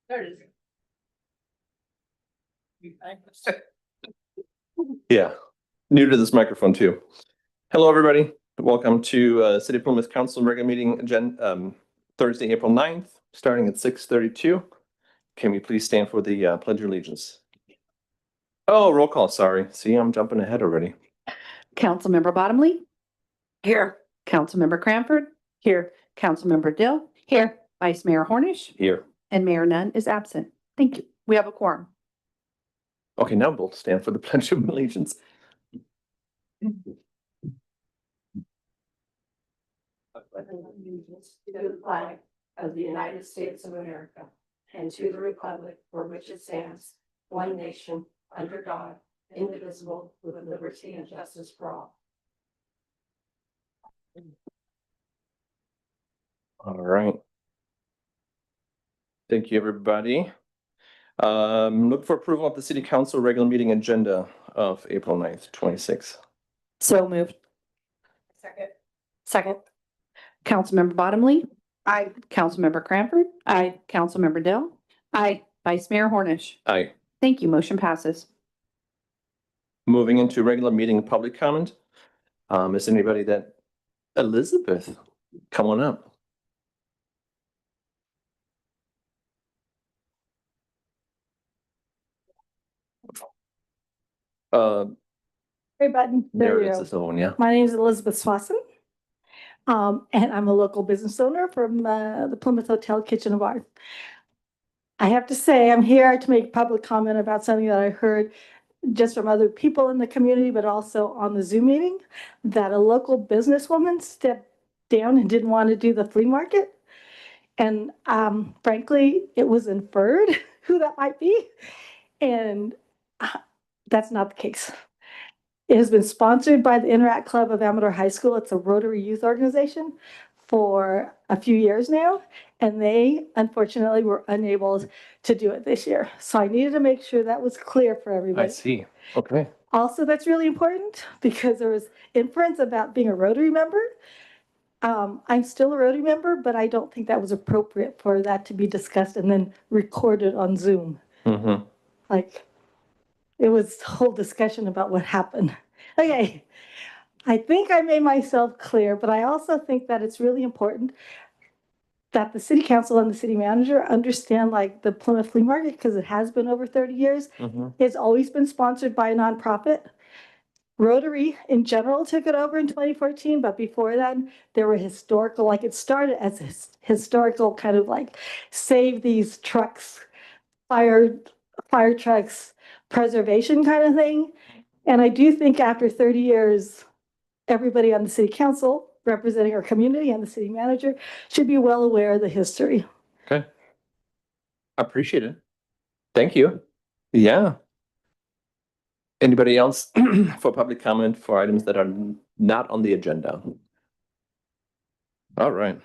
There it is. Yeah, new to this microphone too. Hello, everybody. Welcome to City of Plymouth Council regular meeting agenda, Thursday, April 9th, starting at 6:32. Can we please stand for the Pledge of Allegiance? Oh, roll call, sorry. See, I'm jumping ahead already. Councilmember Bottomley, Here. Councilmember Cranford, here, Councilmember Dill, here, Vice Mayor Hornish, Here. and Mayor Nunn is absent. Thank you. We have a quorum. Okay, now we'll stand for the Pledge of Allegiance. To the flag of the United States of America and to the republic for which it stands, one nation, under God, indivisible, with liberty and justice for all. All right. Thank you, everybody. Look for approval of the City Council regular meeting agenda of April 9th, 26. So moved. Second. Councilmember Bottomley, Aye. Councilmember Cranford, aye, Councilmember Dill, aye, Vice Mayor Hornish. Aye. Thank you. Motion passes. Moving into regular meeting public comment. Is anybody that Elizabeth, come on up. Hey, button. There There it you is, go. this one, yeah. My name is Elizabeth Swanson. And I'm a local business owner from the Plymouth Hotel Kitchen and Bar. I have to say, I'm here to make public comment about something that I heard just from other people in the community, but also on the Zoom meeting, that a local businesswoman stepped down and didn't want to do the flea market. And frankly, it was inferred who that might be. And that's not the case. It has been sponsored by the Interact Club of Amador High School. It's a Rotary youth organization for a few years now, and they unfortunately were unable to do it this year. So I needed to make sure that was clear for I everybody. see. Okay. Also, that's really important because there was inference about being a Rotary member. I'm still a Rotary member, but I don't think that was appropriate for that to be discussed and then recorded on Zoom. Mm-hmm. Like, it was a whole discussion about what happened. Okay, I think I made myself clear, but I also think that it's really important that the city council and the city manager understand like the Plymouth Flea Market, because it has been over 30 years. Mm-hmm. It's always been sponsored by a nonprofit. Rotary in general took it over in 2014, but before that, there were historical, like it started as a historical kind of like save these trucks, fire trucks preservation kind of thing. And I do think after 30 years, everybody on the city council representing our community and the city manager should be well aware of the history. Okay. Appreciate it. Thank you. Yeah. Anybody else for public comment for items that are not on the agenda? All right.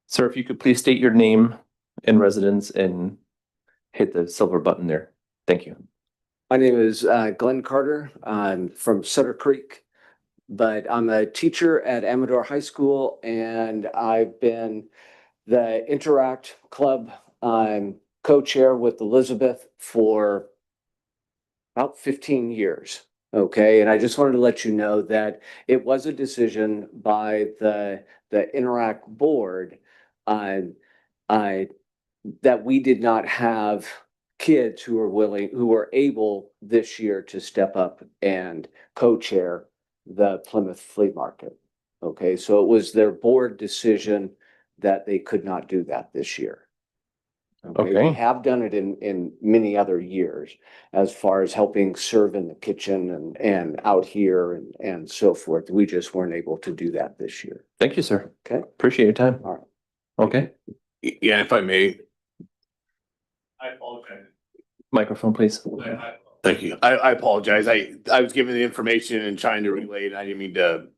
Sir, if you could please state your name and residence and hit the silver button there. Thank you. My name is Glenn Carter. I'm from Sutter Creek, but I'm a teacher at Amador High School, and I've been the Interact Club co-chair with Elizabeth for about 15 years. Okay, and I just wanted to let you know that it was a decision by the Interact board that we did not have kids who were able this year to step up and co-chair the Plymouth Flea Market. Okay, so it was their board decision that they could not do that this year. Okay. We have done it in many other years as far as helping serve in the kitchen and out here and so forth. We just weren't able to do that this year. Thank you, sir. Okay. Appreciate your time. All right. Okay. Yeah, if I may. I apologize. Microphone, please. Thank you. I apologize. I was given the information and trying to relay it. I didn't mean to,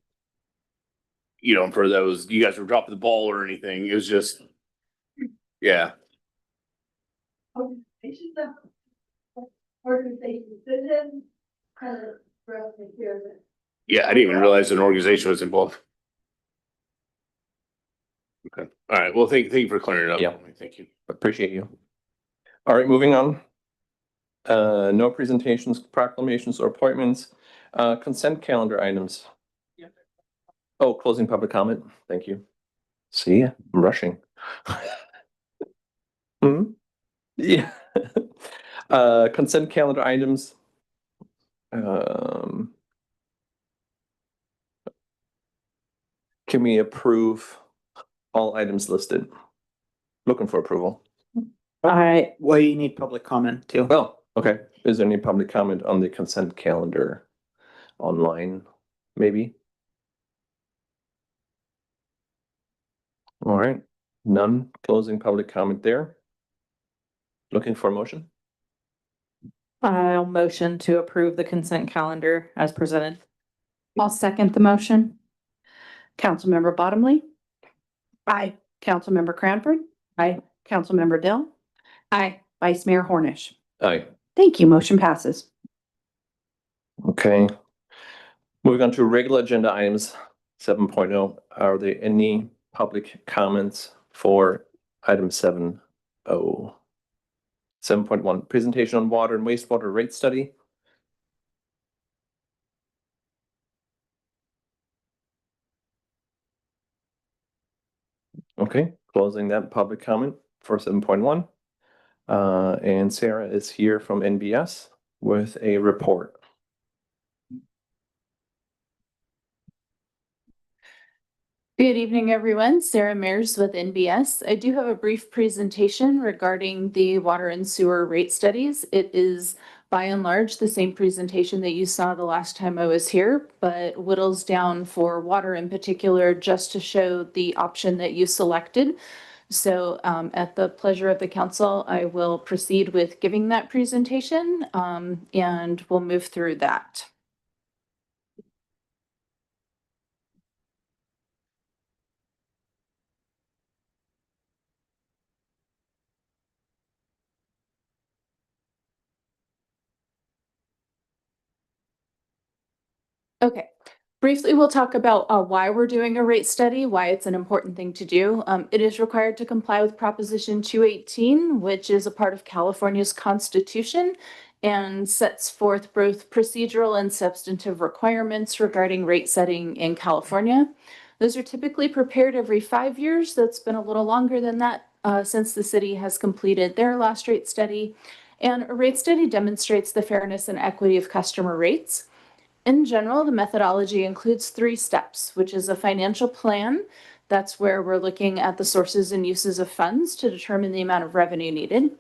for those, you guys were dropping the ball or anything. It was just, yeah. Yeah, I didn't even realize an organization was involved. Okay. All right. Well, thank you for clearing it up. Yeah. for me. Thank you. Appreciate you. All right, moving on. No presentations, proclamations, or appointments. Consent calendar items. Oh, closing public comment. Thank you. See, I'm rushing. Hmm? Yeah. Consent calendar items. Can we approve all items listed? Looking for approval. Well, you need public comment too. Well, okay. Is there any public comment on the consent calendar online, maybe? All right, none. Closing public comment there. Looking for a motion? I'll motion to approve the consent calendar as presented. I'll second the motion. Councilmember Bottomley? Aye. Councilmember Cranford? Aye. Councilmember Dill? Aye. Vice Mayor Hornish? Aye. Thank you. Motion passes. Okay. Moving on to regular agenda items 7.0. Are there any public comments for item 7.0? 7.1, presentation on water and wastewater rate study. Okay, closing that public comment for 7.1. And Sarah is here from NBS with a report. Good evening, everyone. Sarah Mears with NBS. I do have a brief presentation regarding the water and sewer rate studies. It is by and large the same presentation that you saw the last time I was here, but whittles down for water in particular just to show the option that you selected. So at the pleasure of the council, I will proceed with giving that presentation and we'll move through that. Okay, briefly, we'll talk about why we're doing a rate study, why it's an important thing to do. It is required to comply with Proposition 218, which is a part of California's Constitution and sets forth both procedural and substantive requirements regarding rate setting in California. Those are typically prepared every 5 years. That's been a little longer than that since the city has completed their last rate study. And a rate study demonstrates the fairness and equity of customer rates. In general, the methodology includes 3 steps, which is a financial plan. That's where we're looking at the sources and uses of funds to determine the amount of revenue needed.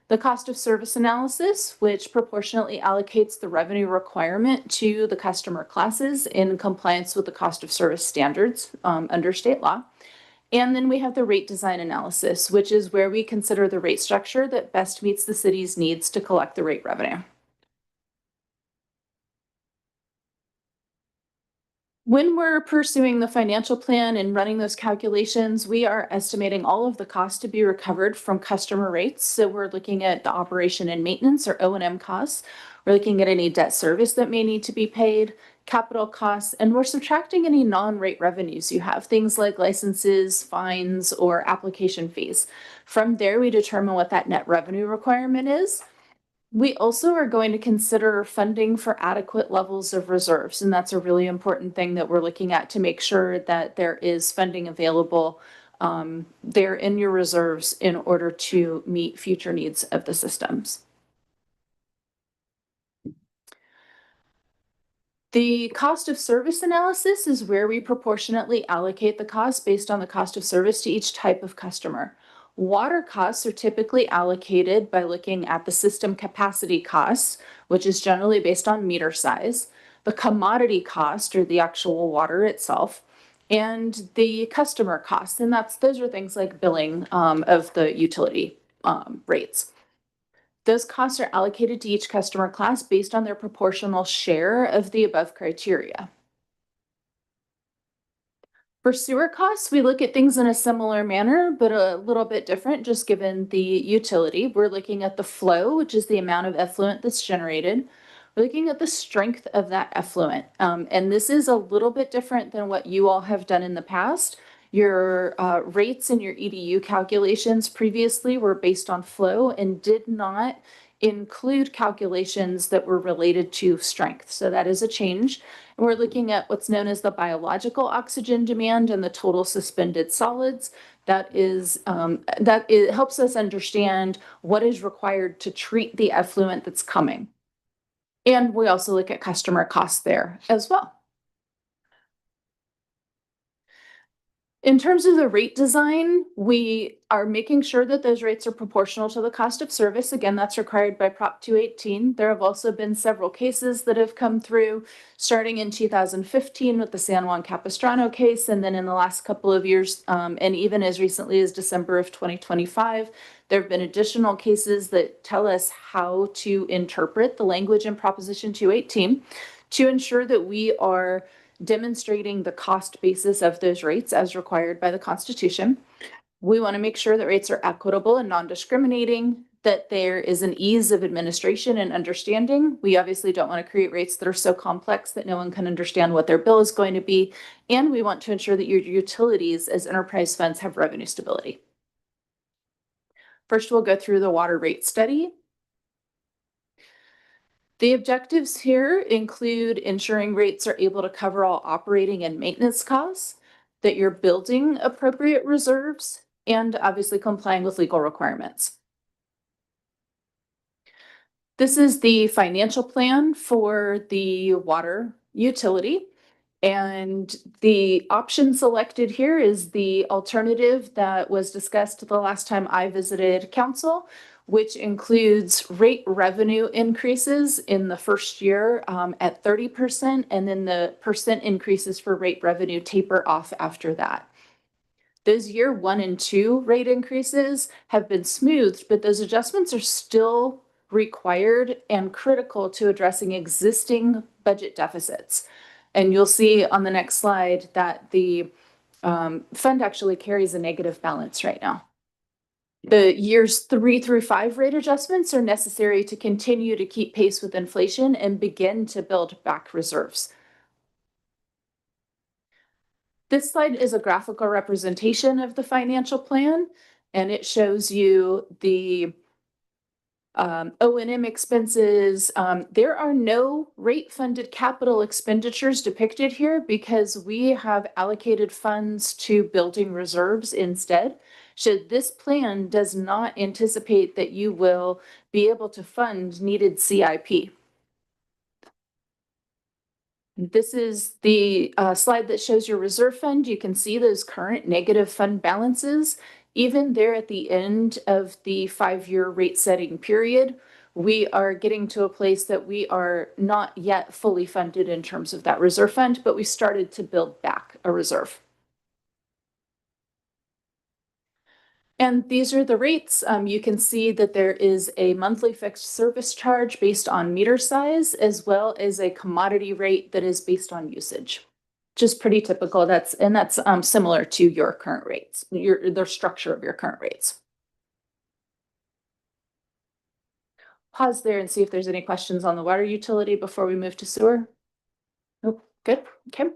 The cost of service analysis, which proportionately allocates the revenue requirement to the customer classes in compliance with the cost of service standards under state law. And then we have the rate design analysis, which is where we consider the rate structure that best meets the city's needs to collect the rate revenue. When we're pursuing the financial plan and running those calculations, we are estimating all of the costs to be recovered from customer rates. So we're looking at the operation and maintenance or O&M costs. We're looking at any debt service that may need to be paid, capital costs, and we're subtracting any non-rate revenues you have, things like licenses, fines, or application fees. From there, we determine what that net revenue requirement is. We also are going to consider funding for adequate levels of reserves, and that's a really important thing that we're looking at to make sure that there is funding available there in your reserves in order to meet future needs of the systems. The cost of service analysis is where we proportionately allocate the cost based on the cost of service to each type of customer. Water costs are typically allocated by looking at the system capacity costs, which is generally based on meter size, the commodity cost or the actual water itself, and the customer costs. And those are things like billing of the utility rates. Those costs are allocated to each customer class based on their proportional share of the above criteria. For sewer costs, we look at things in a similar manner, but a little bit different, just given the utility. We're looking at the flow, which is the amount of effluent that's generated. We're looking at the strength of that effluent. And this is a little bit different than what you all have done in the past. Your rates and your EDU calculations previously were based on flow and did not include calculations that were related to strength. So that is a change. And we're looking at what's known as the biological oxygen demand and the total suspended solids. That it helps us understand what is required to treat the effluent that's coming. And we also look at customer costs there as well. In terms of the rate design, we are making sure that those rates are proportional to the cost of service. Again, that's required by Prop 218. There have also been several cases that have come through, starting in 2015 with the San Juan Capistrano case, and then in the last couple of years, and even as recently as December of 2025, there have been additional cases that tell us how to interpret the language in Proposition 218 to ensure that we are demonstrating the cost basis of those rates as required by the Constitution. We want to make sure that rates are equitable and non-discriminating, that there is an ease of administration and understanding. We obviously don't want to create rates that are so complex that no one can understand what their bill is going to be. And we want to ensure that your utilities as enterprise funds have revenue stability. First, we'll go through the water rate study. The objectives here include ensuring rates are able to cover all operating and maintenance costs, that you're building appropriate reserves, and obviously complying with legal requirements. This is the financial plan for the water utility. And the option selected here is the alternative that was discussed the last time I visited council, which includes rate revenue increases in the first year at 30%, and then the percent increases for rate revenue taper off after that. Those year 1 and 2 rate increases have been smoothed, but those adjustments are still required and critical to addressing existing budget deficits. And you'll see on the next slide that the fund actually carries a negative balance right now. The years 3 through 5 rate adjustments are necessary to continue to keep pace with inflation and begin to build back reserves. This slide is a graphical representation of the financial plan, and it shows you the O&M expenses. There are no rate-funded capital expenditures depicted here because we have allocated funds to building reserves instead. So this plan does not anticipate that you will be able to fund needed CIP. This is the slide that shows your reserve fund. You can see those current negative fund balances. Even there at the end of the 5-year rate setting period, we are getting to a place that we are not yet fully funded in terms of that reserve fund, but we started to build back a reserve. And these are the rates. You can see that there is a monthly fixed service charge based on meter size, as well as a commodity rate that is based on usage. Just pretty typical. That's similar to your current rates, the structure of your current rates. Pause there and see if there's any questions on the water utility before we move to sewer. Nope, good, okay.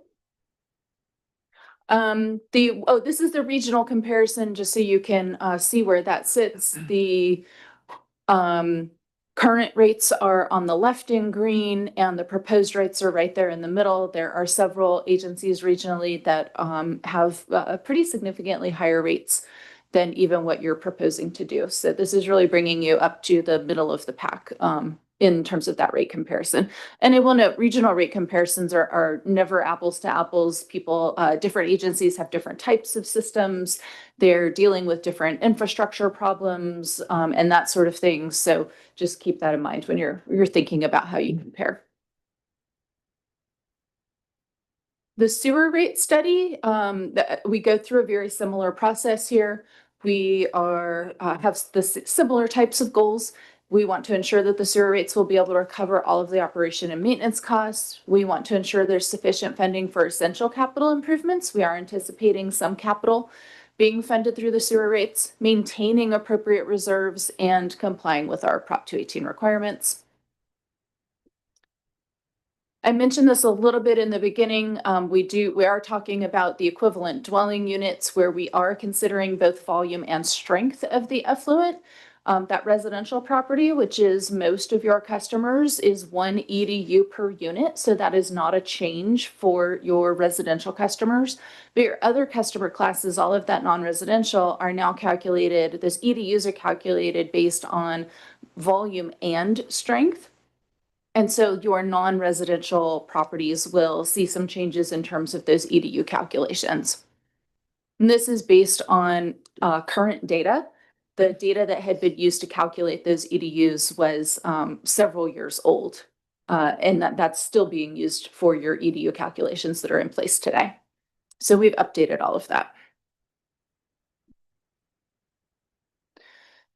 This is the regional comparison, just so you can see where that sits. The current rates are on the left in green, and the proposed rates are right there in the middle. There are several agencies regionally that have pretty significantly higher rates than even what you're proposing to do. So this is really bringing you up to the middle of the pack in terms of that rate comparison. And I will note, regional rate comparisons are never apples to apples. Different agencies have different types of systems. They're dealing with different infrastructure problems and that sort of thing. So just keep that in mind when you're thinking about how you compare. The sewer rate study, we go through a very similar process here. We have the similar types of goals. We want to ensure that the sewer rates will be able to recover all of the operation and maintenance costs. We want to ensure there's sufficient funding for essential capital improvements. We are anticipating some capital being funded through the sewer rates, maintaining appropriate reserves, and complying with our Prop 218 requirements. I mentioned this a little bit in the beginning. We are talking about the equivalent dwelling units where we are considering both volume and strength of the effluent. That residential property, which is most of your customers, is 1 EDU per unit. So that is not a change for your residential customers. But your other customer classes, all of that non-residential, are now calculated, those EDUs are calculated based on volume and strength. And so your non-residential properties will see some changes in terms of those EDU calculations. And this is based on current data. The data that had been used to calculate those EDUs was several years old. And that's still being used for your EDU calculations that are in place today. So we've updated all of that.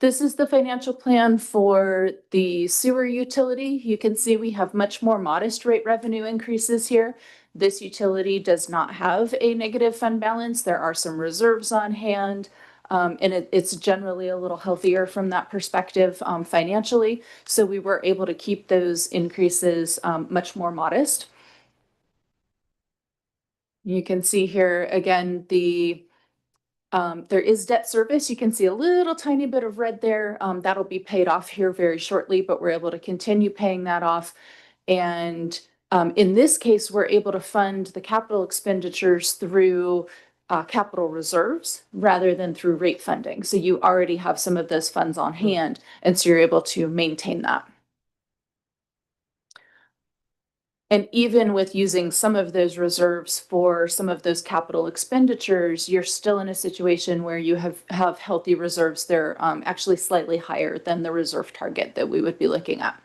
This is the financial plan for the sewer utility. You can see we have much more modest rate revenue increases here. This utility does not have a negative fund balance. There are some reserves on hand. And it's generally a little healthier from that perspective financially. So we were able to keep those increases much more modest. You can see here again, there is debt service. You can see a little tiny bit of red there. That'll be paid off here very shortly, but we're able to continue paying that off. And in this case, we're able to fund the capital expenditures through capital reserves rather than through rate funding. So you already have some of those funds on hand, and so you're able to maintain that. And even with using some of those reserves for some of those capital expenditures, you're still in a situation where you have healthy reserves. They're actually slightly higher than the reserve target that we would be looking at.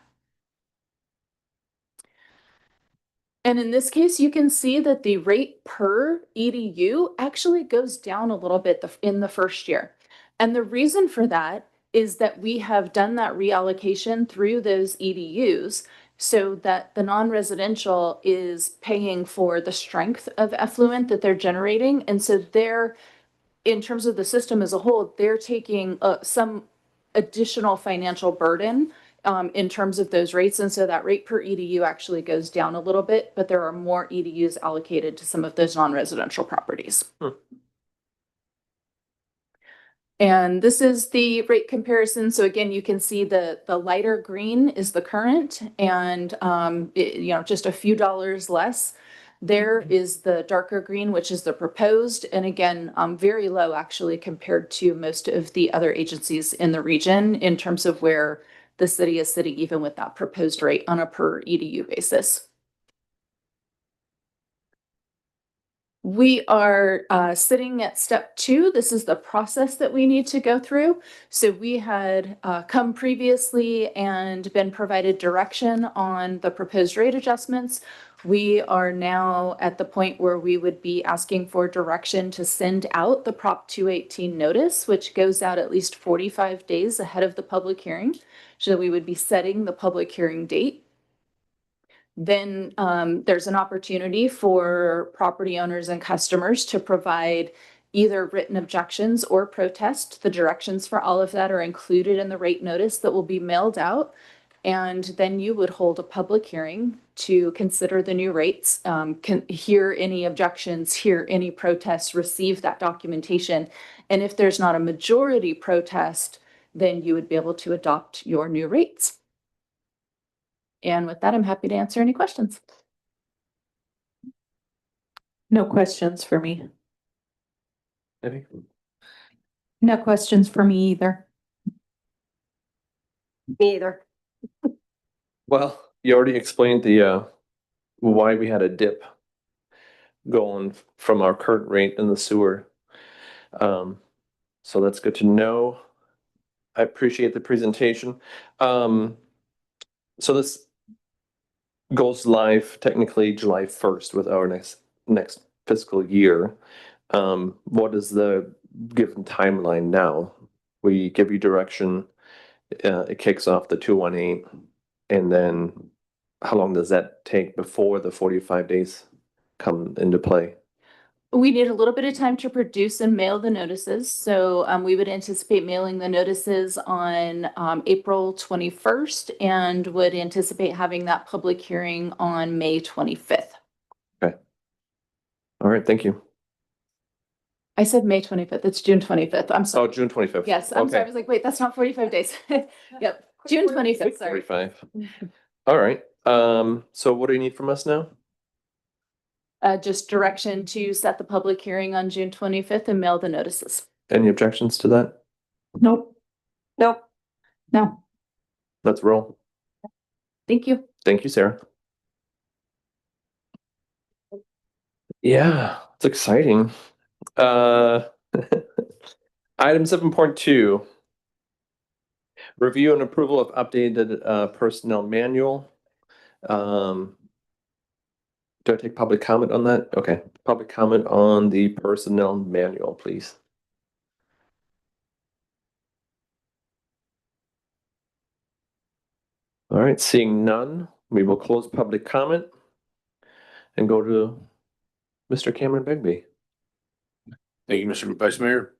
And in this case, you can see that the rate per EDU actually goes down a little bit in the first year. And the reason for that is that we have done that reallocation through those EDUs so that the non-residential is paying for the strength of effluent that they're generating. And so they're, in terms of the system as a whole, they're taking some additional financial burden in terms of those rates. And so that rate per EDU actually goes down a little bit, but there are more EDUs allocated to some of those non-residential properties. And this is the rate comparison. So again, you can see the lighter green is the current, and just a few dollars less. There is the darker green, which is the proposed, and again, very low actually compared to most of the other agencies in the region in terms of where the city is sitting, even with that proposed rate on a per EDU basis. We are sitting at step 2. This is the process that we need to go through. So we had come previously and been provided direction on the proposed rate adjustments. We are now at the point where we would be asking for direction to send out the Prop 218 notice, which goes out at least 45 days ahead of the public hearing. So we would be setting the public hearing date. Then there's an opportunity for property owners and customers to provide either written objections or protest. The directions for all of that are included in the rate notice that will be mailed out. And then you would hold a public hearing to consider the new rates, hear any objections, hear any protests, receive that documentation. And if there's not a majority protest, then you would be able to adopt your new rates. And with that, I'm happy to answer any questions. No questions for me. Maybe? No questions for me either. Me either. Well, you already explained the why we had a dip going from our current rate in the sewer. So that's good to know. I appreciate the presentation. So this goes live technically July 1st with our next fiscal year. What is the given timeline now? We give you direction, it kicks off the 218, and then how long does that take before the 45 days come into play? We need a little bit of time to produce and mail the notices. So we would anticipate mailing the notices on April 21st and would anticipate having that public hearing on May 25th. All right, thank you. I said May 25th. It's June 25th. I'm Oh, sorry. June 25th. Yes, I'm sorry. I Okay. was like, wait, that's not 45 days. Yep, June 25th, sorry. 45. All right. So what do you need from us now? Just direction to set the public hearing on June 25th and mail the notices. Any objections to that? Nope. Nope. No. Let's roll. Thank you. Thank you, Sarah. Yeah, it's exciting. Item 7.2. Review and approval of updated personnel manual. Do I take public comment on that? Okay, public comment on the personnel manual, please. All right, seeing none, we will close public comment and go to Mr. Cameron Begbie. Thank you, Mr. Vice Mayor.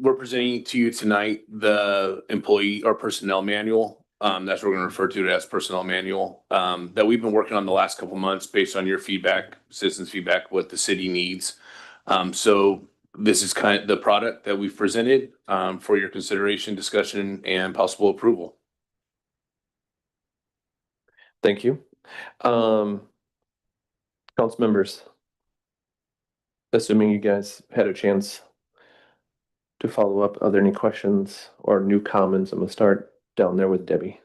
We're presenting to you tonight the employee or personnel manual. That's what we're going to refer to it as personnel manual, that we've been working on the last couple of months based on your feedback, citizens' feedback, what the city needs. So this is kind of the product that we've presented, for your consideration, discussion, and possible approval. Thank you. Council members, assuming you guys had a chance to follow up, are there any questions or new comments? I'm gonna start down there with Debbie.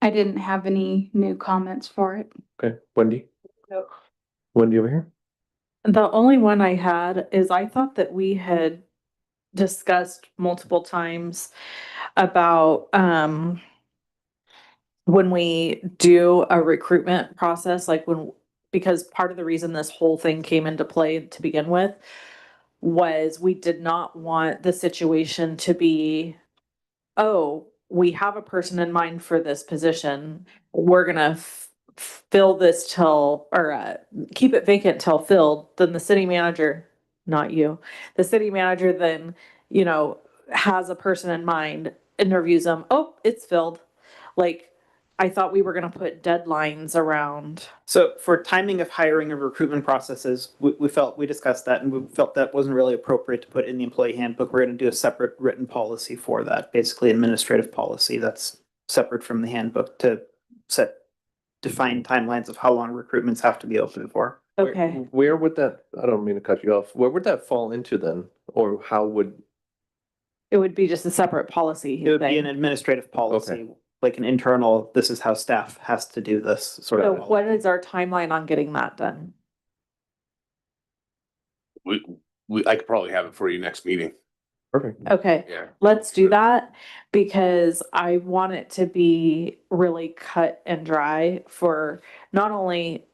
I didn't have any new comments for it. Okay, Wendy? No. Wendy over here? The only one I had is I thought that we had discussed multiple times about when we do a recruitment process, like because part of the reason this whole thing came into play to begin with was we did not want the situation to be, oh, we have a person in mind for this position. We're gonna fill this keep it vacant till filled. Then the city manager, not you, the city manager then, has a person in mind, interviews them. Oh, it's filled. Like, I thought we were gonna put deadlines around. So for timing of hiring and recruitment processes, we discussed that and we felt that wasn't really appropriate to put in the employee handbook. We're gonna do a separate written policy for that, basically administrative policy that's separate from the handbook to define timelines of how long recruitments have to be open for. Okay. Where would that, I don't mean to cut you off, where would that fall into then? Or how would, It would be just a separate policy It would be thing. an administrative policy, like an internal, this is how staff has to do this sort So of. what is our timeline on getting that done? I could probably have it for you next meeting. perfect. Okay, Yeah. let's do that because I want it to be really cut and dry for not only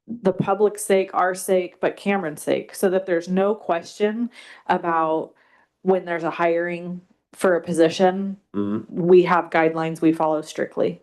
the public's sake, our sake, but Cameron's sake, so that there's no question about when there's a hiring for a position, Mhm. we have guidelines we follow strictly.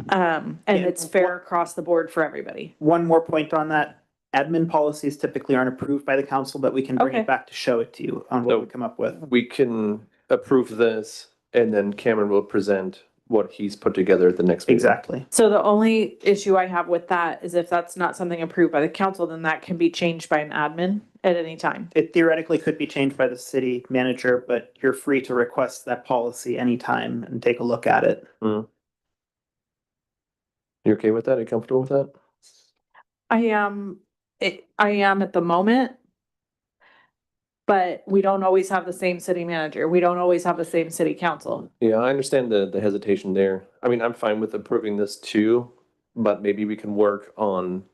And Yeah, it's fair across the board for everybody. One more point on that, admin policies typically aren't approved by the council, but we can bring Okay. it back to show it to you on So- what we come up with. We can approve this and then Cameron will present what he's put together at the next meeting. Exactly. So the only issue I have with that is if that's not something approved by the council, then that can be changed by an admin at any time. It theoretically could be changed by the city manager, but you're free to request that policy anytime and take a look at it. You okay with that? Are you comfortable with that? I am at the moment. But we don't always have the same city manager. We don't always have the same city council. Yeah, I understand the hesitation there. I mean, I'm fine with approving this too, but maybe we can work on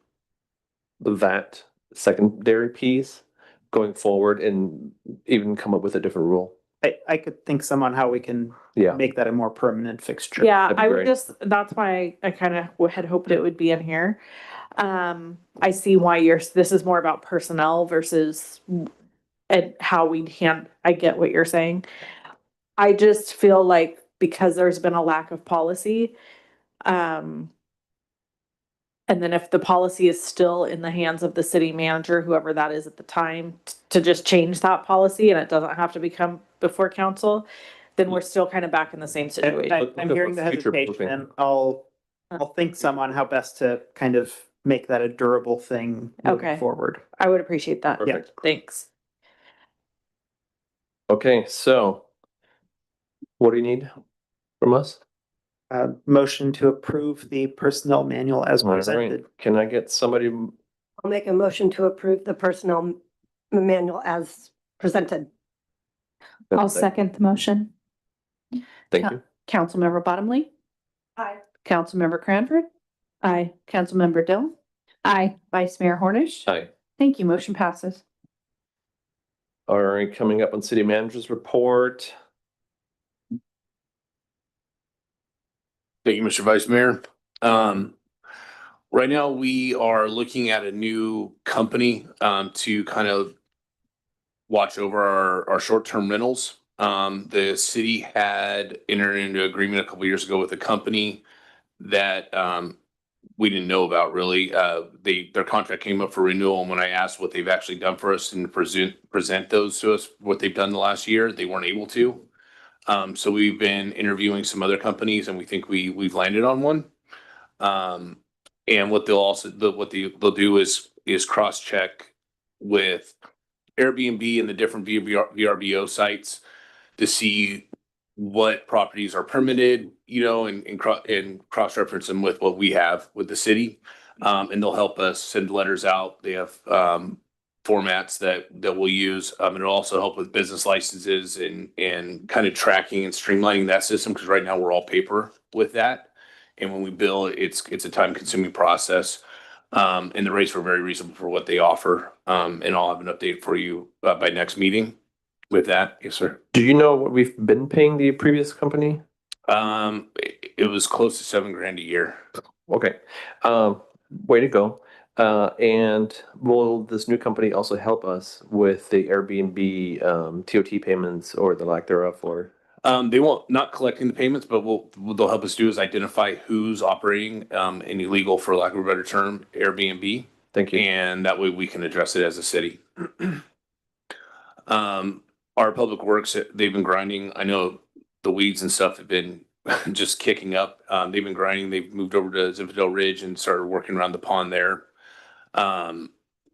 that secondary piece going forward and even come up with a different rule. I could think some on how we can Yeah, make that a more permanent fixture. Yeah, That'd be I would great. that's why I kind of had hoped it would be in here. I see why this is more about personnel versus and how I get what you're saying. I just feel like because there's been a lack of policy, And then if the policy is still in the hands of the city manager, whoever that is at the time, to just change that policy and it doesn't have to become before council, then we're still kind of back in the same situation. I'm hearing the Future hesitation proofing. and I'll think some on how best to kind of make that a durable thing moving Okay. forward. I would appreciate that. Perfect. Thanks. Okay, so what do you need from us? Motion to approve the personnel manual as All right, presented. can I get somebody? I'll make a motion to approve the personnel manual as presented. I'll second the motion. Thank you. Councilmember Bottomley? Aye. Councilmember Cranford? Aye. Councilmember Dill? Aye. Vice Mayor Hornish? Hi. Thank you. Motion passes. All right, coming up on city manager's report. Thank you, Mr. Vice Mayor. Right now, we are looking at a new company to kind of watch over our short-term rentals. The city had entered into agreement a couple years ago with a company that we didn't know about really. Their contract came up for renewal, and when I asked what they've actually done for us and present those to us, what they've done the last year, they weren't able to. So we've been interviewing some other companies, and we think we've landed on one. And what they'll do is cross-check with Airbnb and the different VRBO sites to see what properties are permitted, and cross-reference them with what we have with the city. And they'll help us send letters out. They have formats that we'll use. It'll also help with business licenses and kind of tracking and streamlining that system, because right now we're all paper with that. And when we bill, it's a time-consuming process. And the rates were very reasonable for what they offer. And I'll have an update for you by next meeting with that. Yes, sir. Do you know what we've been paying the previous company? It was close to $7,000 a year. Okay, way to go. And will this new company also help us with the Airbnb TOT payments or the lack thereof, or? They won't, not collecting the payments, but what they'll help us do is identify who's operating an illegal, for lack of a better term, Airbnb. Thank you. And that way we can address it as a city. Our public works, they've been grinding. I know the weeds and stuff have been just kicking up. They've been grinding. They've moved over to Zinfandel Ridge and started working around the pond there.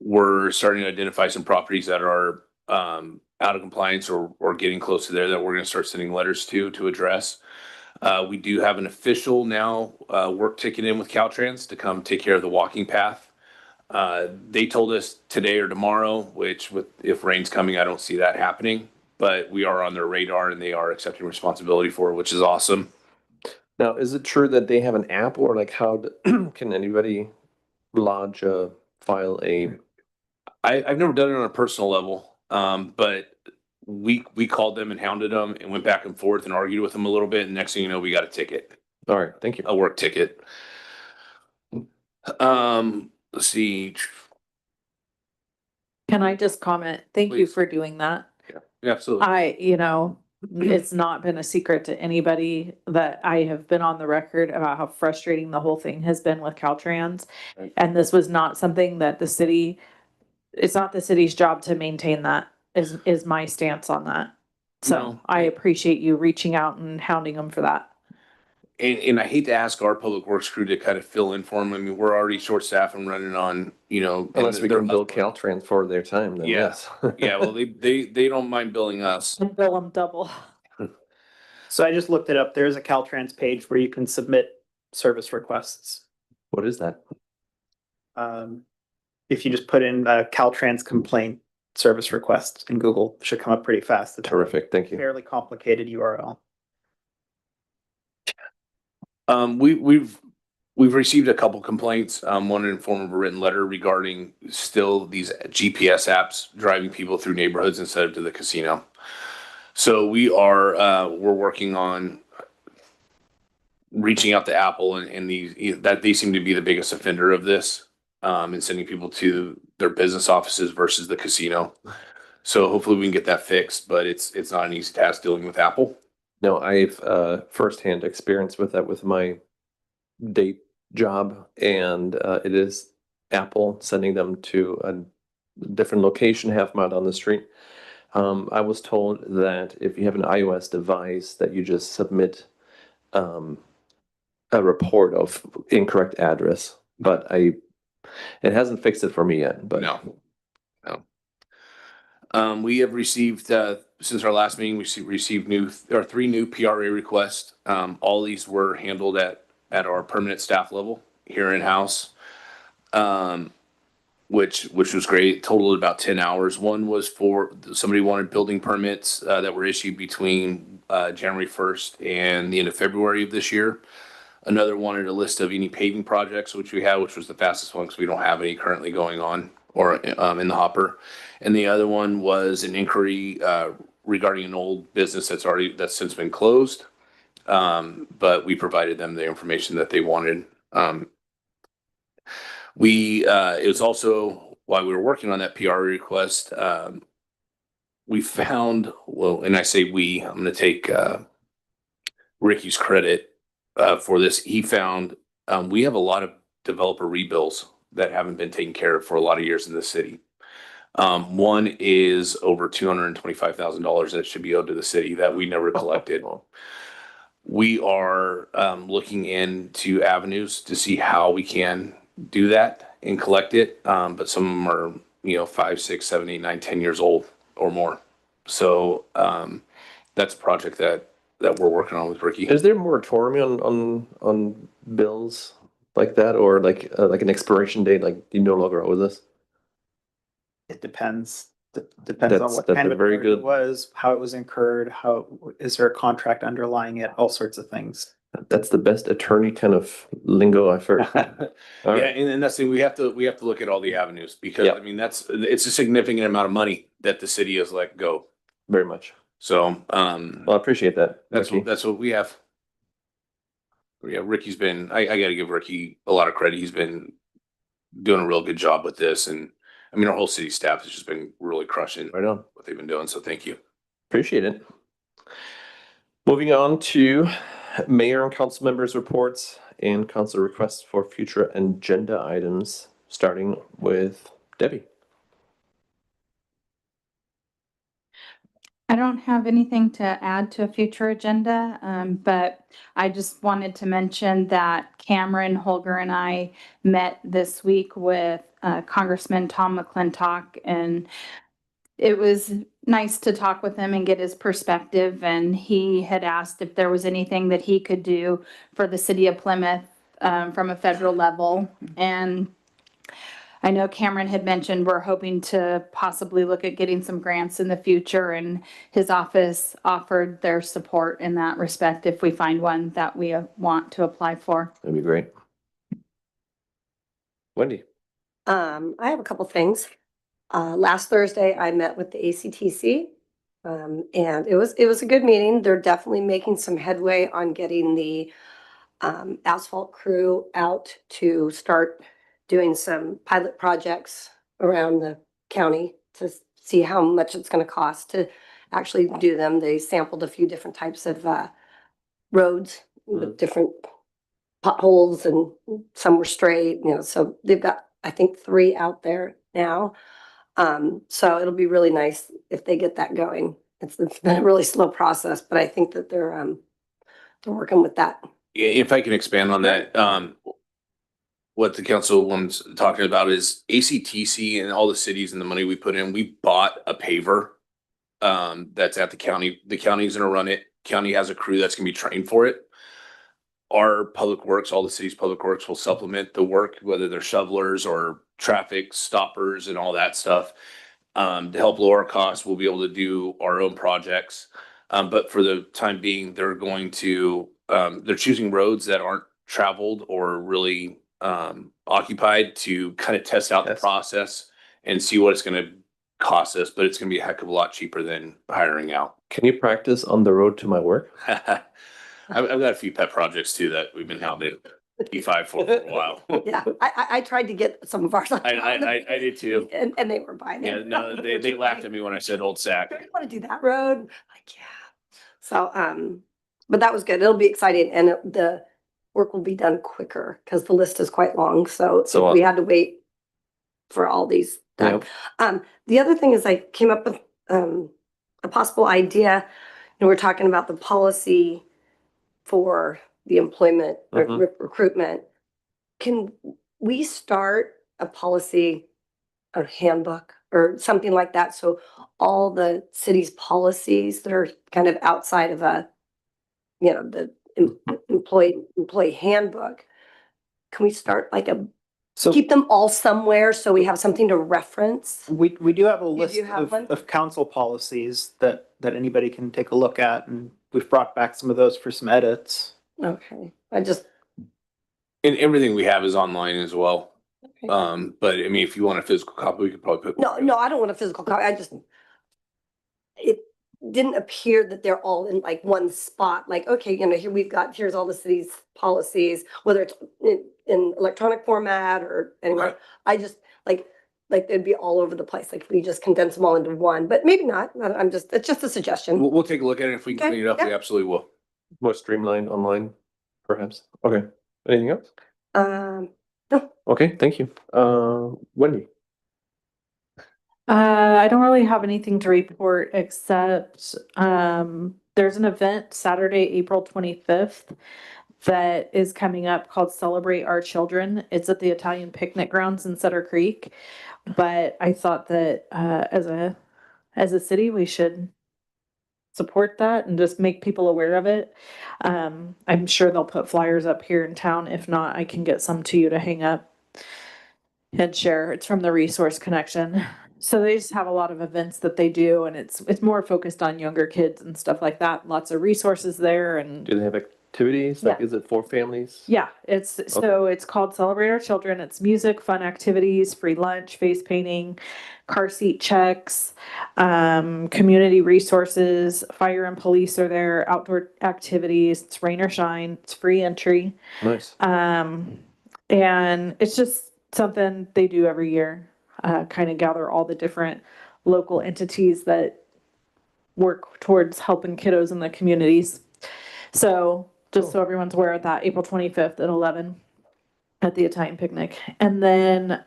We're starting to identify some properties that are out of compliance or getting close to there that we're going to start sending letters to address. We do have an official now work ticket in with Caltrans to come take care of the walking path. They told us today or tomorrow, which if rain's coming, I don't see that happening, but we are on their radar and they are accepting responsibility for it, which is awesome. Now, is it true that they have an app, or like how can anybody lodge file a? I've never done it on a personal level, but we called them and hounded them and went back and forth and argued with them a little bit. And next thing you know, we got a ticket, All right, thank you. a work ticket. Let's see. Can I just comment? Thank you Please. for doing that. Yeah, absolutely. It's not been a secret to anybody that I have been on the record about how frustrating the whole thing has been with Caltrans. Right. And this was not something that it's not the city's job to maintain that, is my stance on that. So No. I appreciate you reaching out and hounding them for that. And I hate to ask our public works crew to kind of fill in for them. I mean, we're already short staffed and running on, Unless we they're- can bill Caltrans for their time, then Yeah. yes. Yeah, well, they don't mind billing us. And bill them double. So I just looked it up. There's a Caltrans page where you can submit service requests. What is that? If you just put in Caltrans complaint service request in Google, it should come up pretty fast. It's a Terrific, thank you. fairly complicated URL. We've received a couple complaints, one in form of a written letter regarding still these GPS apps driving people through neighborhoods instead of to the casino. So we're working on reaching out to Apple and that they seem to be the biggest offender of this, and sending people to their business offices versus the casino. So hopefully we can get that fixed, but it's not an easy task dealing with Apple. No, I've firsthand experience with that with my date job, and it is Apple sending them to a different location, half mile down the street. I was told that if you have an iOS device, that you just submit a report of incorrect address, but it hasn't fixed it for me yet, but. No. We have received, since our last meeting, we received three new PRA requests. All these were handled at our permanent staff level here in-house. Which was great. Totaled about 10 hours. One was for somebody wanted building permits that were issued between January 1st and the end of February of this year. Another wanted a list of any paving projects, which we have, which was the fastest one because we don't have any currently going on or in the hopper. And the other one was an inquiry regarding an old business that's since been closed. But we provided them the information that they wanted. It was also, while we were working on that PR request, we found, well, and I say we, I'm going to take Ricky's credit for this. He found we have a lot of developer rebills that haven't been taken care of for a lot of years in the city. One is over $225,000 that should be owed to the city that we never collected. We are looking into avenues to see how we can do that and collect it. But some of them are, 5, 6, 7, 8, 9, 10 years old or more. So that's a project that we're working on with Ricky. Is there a moratorium on bills like that, or like an expiration date, like you no longer owe this? It depends. Depends on That's what a kind of very charge it good- was, how it was incurred, is there a contract underlying it, all sorts of things. That's the best attorney kind of lingo I've heard. All Yeah, right. and that's the thing, we have to look at all the avenues because Yeah. I mean it's a significant amount of money that the city has let go. Very much. So Well, I appreciate that. that's Ricky. that's what we have. Yeah, Ricky's been, I gotta give Ricky a lot of credit. He's been doing a real good job with this. And I mean, our whole city staff has just been really crushing Right on. what they've been doing. So thank you. Appreciate it. Moving on to mayor and council members' reports and council requests for future agenda items, starting with Debbie. I don't have anything to add to a future agenda, but I just wanted to mention that Cameron Holger and I met this week with Congressman Tom McClintock, and it was nice to talk with him and get his perspective. And he had asked if there was anything that he could do for the city of Plymouth from a federal level. And I know Cameron had mentioned we're hoping to possibly look at getting some grants in the future, and his office offered their support in that respect if we find one that we want to apply for. That'd be great. Wendy. I have a couple things. Last Thursday, I met with the ACTC. And it was a good meeting. They're definitely making some headway on getting the asphalt crew out to start doing some pilot projects around the county to see how much it's going to cost to actually do them. They sampled a few different types of roads with different potholes, and some were straight, so they've got, I think, 3 out there now. So it'll be really nice if they get that going. It's been a really slow process, but I think that they're working with that. If I can expand on that, what the councilwoman's talking about is ACTC and all the cities and the money we put in. We bought a paver that's at the county. The county's gonna run it. County has a crew that's gonna be trained for it. Our public works, all the city's public works will supplement the work, whether they're shovelers or traffic stoppers and all that stuff. To help lower costs, we'll be able to do our own projects. But for the time being, they're going to, they're choosing roads that aren't traveled or really occupied to kind of test out the process and see what it's going to cost us, but it's going to be a heck of a lot cheaper than hiring out. Can you practice on the road to my work? I've got a few pet projects too that we've been helping E5 for a while. Yeah, I tried to get some of ours. I did too. And they were buying Yeah, it. no, they laughed at me when I said Old Sack. You want to do that road? Like, yeah. So, but that was good. It'll be exciting. And the work will be done quicker because the list is quite long. So So if we had to wait for all these done. Yep. The other thing is I came up with a possible idea. And we're talking about the policy for the employment recruitment. Can we start a policy, a handbook or something like that? So all the city's policies that are kind of outside of the employee handbook. Can we start like So keep them all somewhere so we have something to reference? we do have a You list do have one? of council policies that anybody can take a look at, and we've brought back some of those for some edits. Okay, I just, And everything we have is online as well. okay. But I mean, if you want a physical copy, we could probably put. No, I don't want a physical copy. It didn't appear that they're all in like one spot, like, okay, here's all the city's policies, whether it's in electronic format or anywhere. Okay. I just like they'd be all over the place, like if we just condense them all into one, but maybe not. It's just a suggestion. We'll take a look at it. If we can Okay, clean it up, we yeah. absolutely will. More streamlined online, perhaps. Okay. Anything else? Okay, thank you. Wendy. I don't really have anything to report except, there's an event Saturday, April 25th that is coming up called Celebrate Our Children. It's at the Italian Picnic Grounds in Sutter Creek. But I thought that, as a city, we should support that and just make people aware of it. I'm sure they'll put flyers up here in town. If not, I can get some to you to hang up and share. It's from the Resource Connection. So they just have a lot of events that they do, and it's more focused on younger kids and stuff like that. Lots of resources there, and Do they have activities? Like, Yeah. is it for families? yeah, it's called Celebrate Our Children. It's music, fun activities, free lunch, face painting, car seat checks, community resources, fire and police are there, outdoor activities. It's rain or shine. It's free entry. Nice. And it's just something they do every year, kind of gather all the different local entities that work towards helping kiddos in the communities. So just so everyone's aware of that, April 25th at 11 at the Italian Picnic. And then,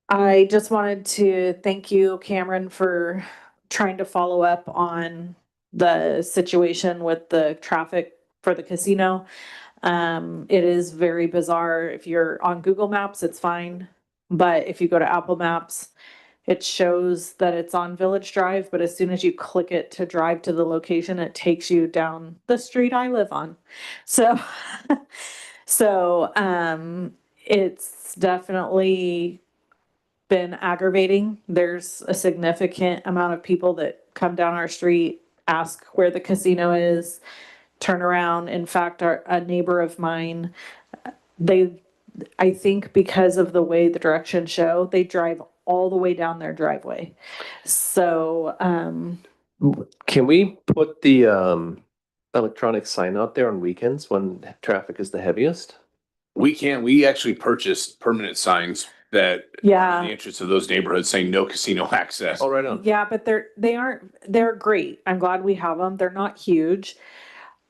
I just wanted to thank you, Cameron, for trying to follow up on the situation with the traffic for the casino. It is very bizarre. If you're on Google Maps, it's fine. But if you go to Apple Maps, it shows that it's on Village Drive, but as soon as you click it to drive to the location, it takes you down the street I live on. So, it's definitely been aggravating. There's a significant amount of people that come down our street, ask where the casino is, turn around. In fact, a neighbor of mine, I think because of the way the directions show, they drive all the way down their driveway. So, Can we put the electronic sign out there on weekends when traffic is the heaviest? We actually purchased permanent signs that yeah. the entrance of those neighborhoods saying no casino access. Oh, right on. Yeah, but they're great. I'm glad we have them. They're not huge.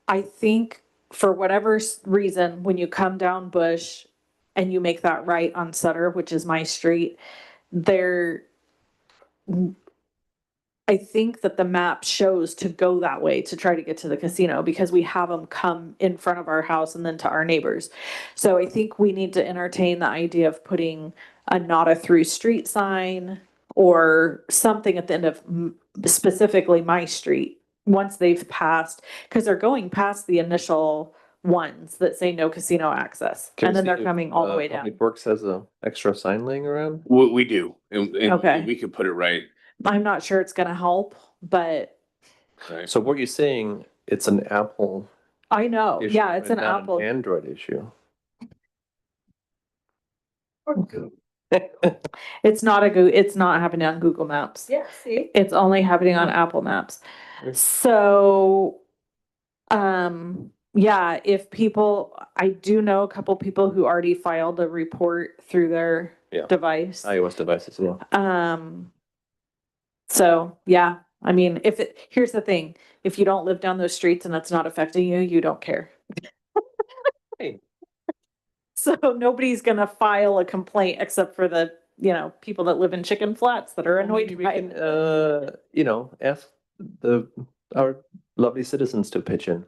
I think for whatever reason, when you come down Bush and you make that right on Sutter, which is my street, I think that the map shows to go that way to try to get to the casino because we have them come in front of our house and then to our neighbors. So I think we need to entertain the idea of putting a not a through street sign or something at the end of specifically my street once they've passed, because they're going past the initial ones that say no casino access. Can And we then see they're if, coming all the way down. Public Works has a extra sign laying around? We do, and Okay. we could put it right. I'm not sure it's gonna help, but Right. So what you're saying, it's an Apple I know, issue, yeah, it's and an not Apple. Android issue. It's not happening on Google Maps. Yeah, see? It's only happening on Apple Maps. So, yeah, I do know a couple people who already filed a report through their Yeah. device. iOS devices, yeah. So yeah, I mean, here's the thing, if you don't live down those streets and it's not affecting you, you don't care. Hey. So nobody's gonna file a complaint except for the, people that live in chicken flats that are annoyed Maybe we by can, it. ask our lovely citizens to pitch in.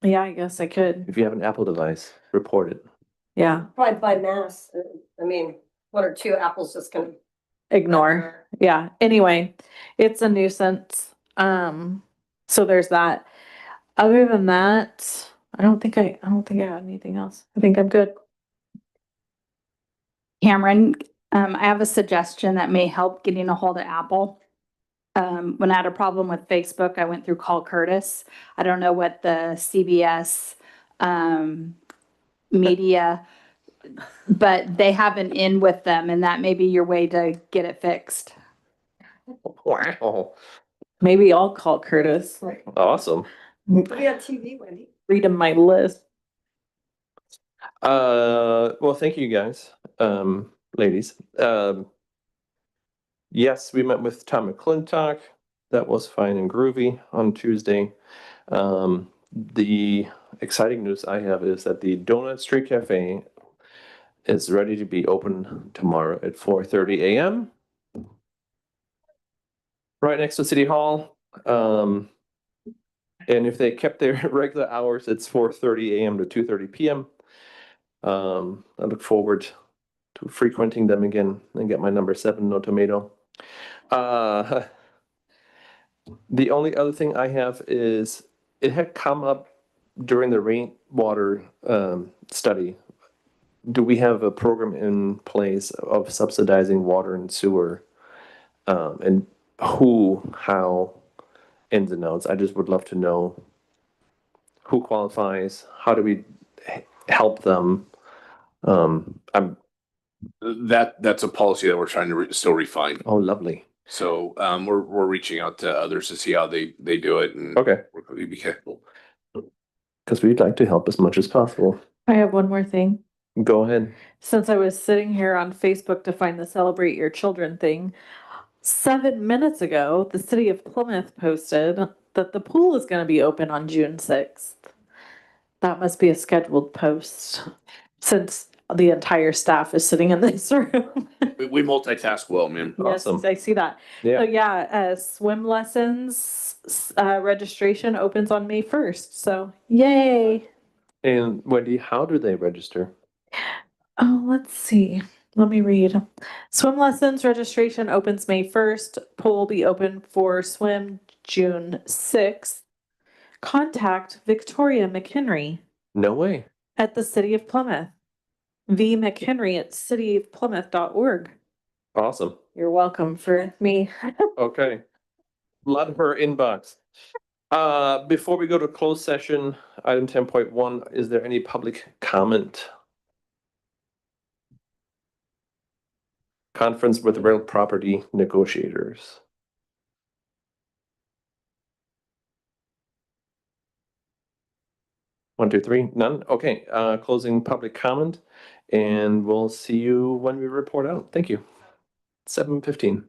Yeah, I guess I could. If you have an Apple device, report it. Yeah, Probably by mass, I mean, 1 or 2 apples just gonna. ignore. Yeah, anyway, it's a nuisance. So there's that. Other than that, I don't think I have anything else. I think I'm good. Cameron, I have a suggestion that may help getting a hold of Apple. When I had a problem with Facebook, I went through Call Curtis. I don't know what the CBS media, but they have an in with them, and that may be your way to get it fixed. Wow, Maybe I'll call Curtis. awesome. Put me on TV, Wendy. Read him my list. Well, thank you guys, ladies. Yes, we met with Tom McClintock. That was fine and groovy on Tuesday. The exciting news I have is that the Donut Street Cafe is ready to be open tomorrow at 4:30 a.m. right next to City Hall. And if they kept their regular hours, it's 4:30 a.m. to 2:30 p.m. I look forward to frequenting them again and get my number 7 no tomato. The only other thing I have is it had come up during the rainwater study. Do we have a program in place of subsidizing water and sewer? And who, how, ins and outs? I just would love to know who qualifies, how do we help them? I'm That's a policy that we're trying to still refine. oh lovely. So we're reaching out to others to see how they do it and Okay, work with BBK. because we'd like to help as much as possible. I have one more thing. Go ahead. Since I was sitting here on Facebook to find the Celebrate Your Children thing, 7 minutes ago, the city of Plymouth posted that the pool is going to be open on June 6th. That must be a scheduled post since the entire staff is sitting in this room. We multitask well, man. Awesome. Yes, I see that. So Yeah. yeah, swim lessons, registration opens on May 1st. So yay. And Wendy, how do they register? Oh, let's see. Let me read. Swim lessons registration opens May 1st. Pool will be open for swim June 6th. Contact Victoria McHenry No way. at the City of Plymouth. V. McHenry at cityofplymouth.org. Awesome. You're welcome for me. Okay. Let her inbox. Before we go to closed session, item 10.1, is there any public comment? Conference with real property negotiators. One, two, three, none? Okay, closing public comment, and we'll see you when we report out. Thank you. 7:15.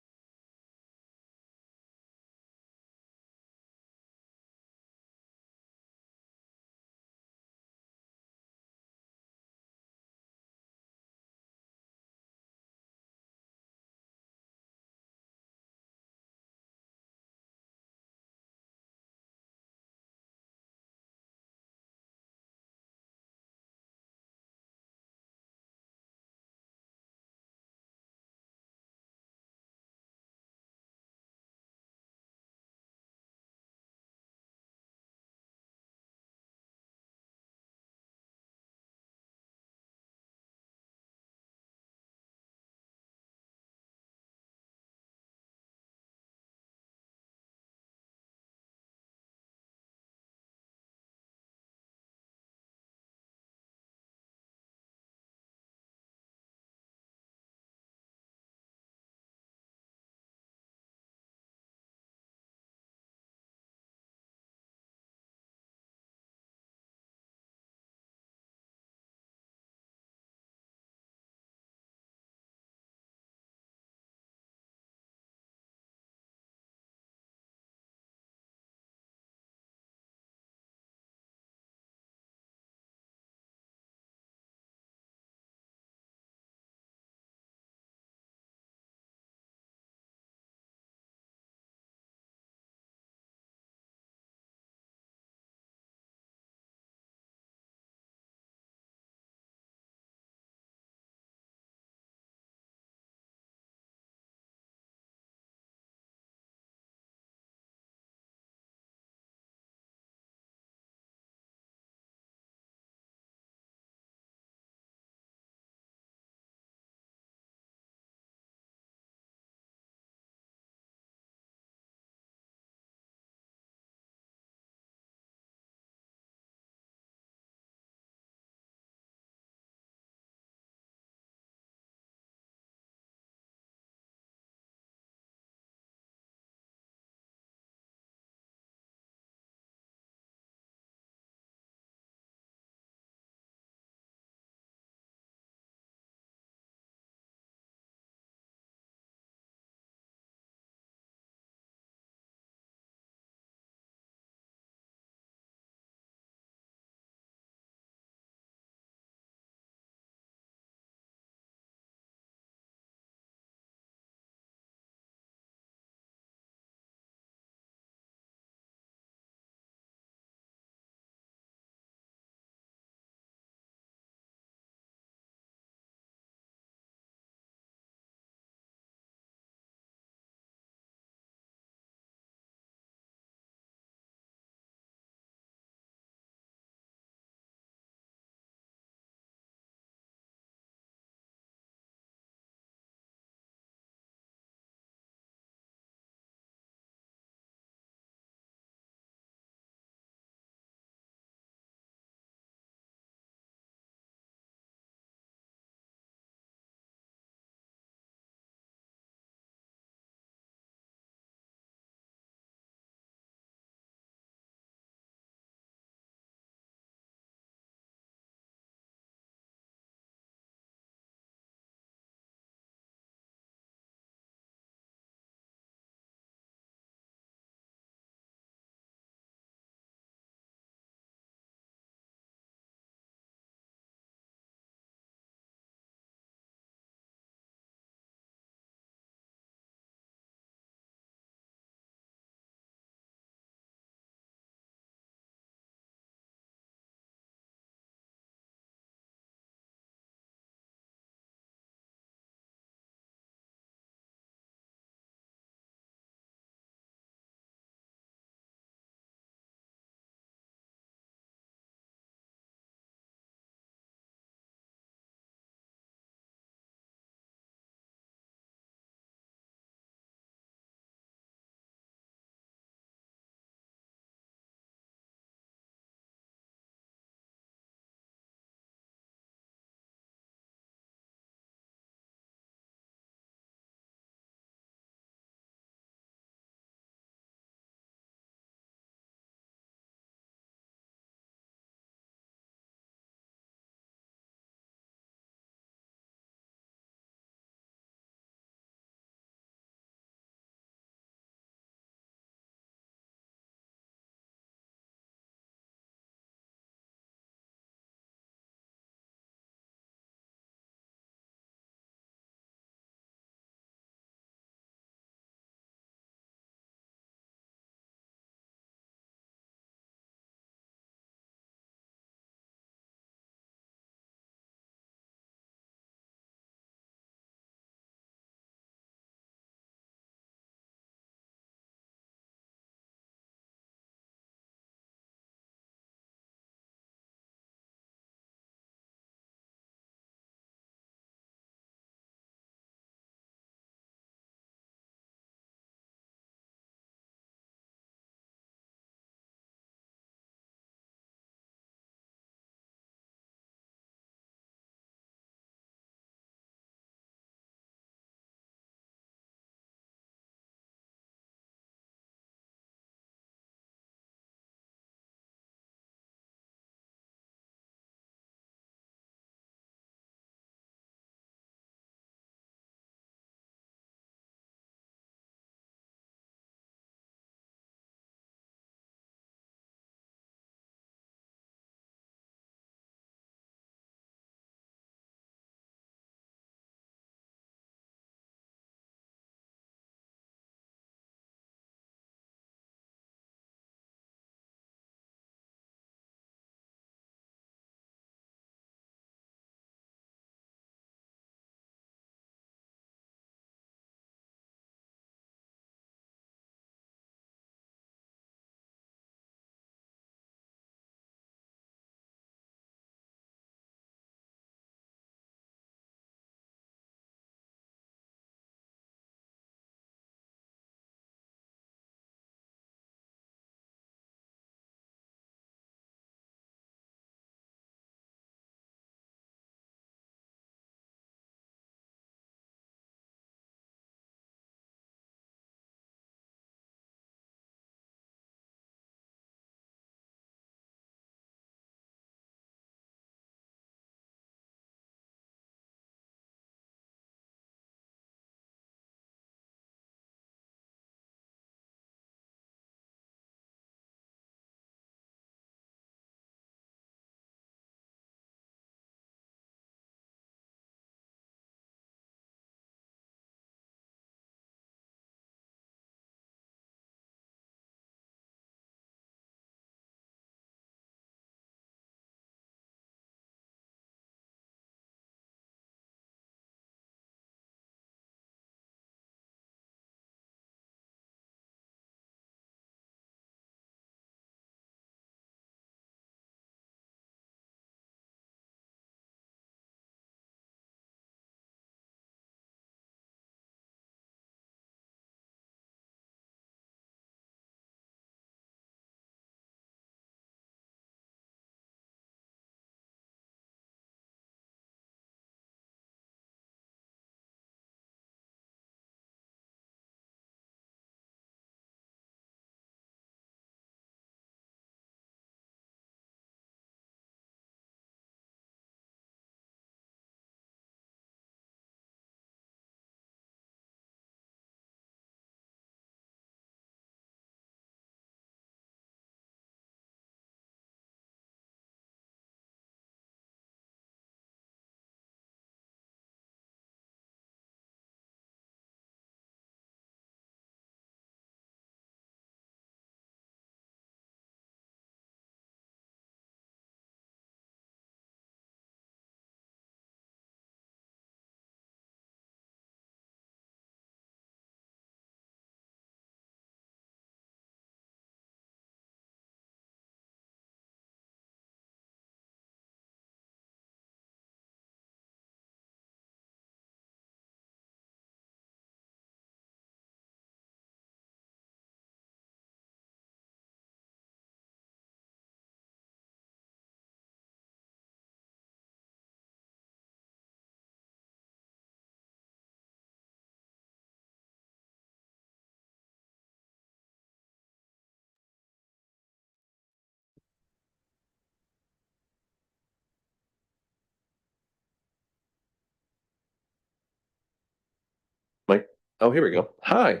Oh, here we go. Hi.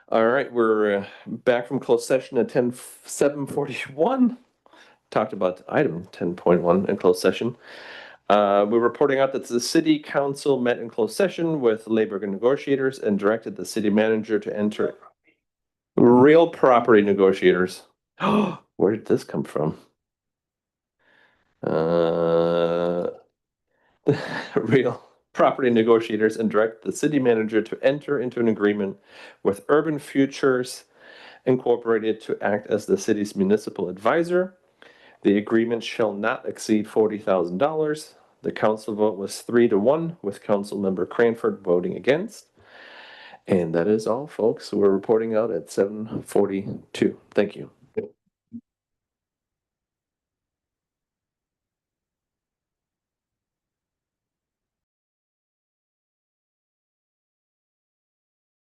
All right, we're back from closed session at 7:41. Talked about item 10.1 in closed session. We're reporting out that the city council met in closed session with labor negotiators and directed the city manager to enter real property negotiators. Where did this come from? Real property negotiators and direct the city manager to enter into an agreement with Urban Futures Incorporated to act as the city's municipal advisor. The agreement shall not exceed $40,000. The council vote was 3-1, with Councilmember Cranford voting against. And that is all, folks. We're reporting out at 7:42. Thank you.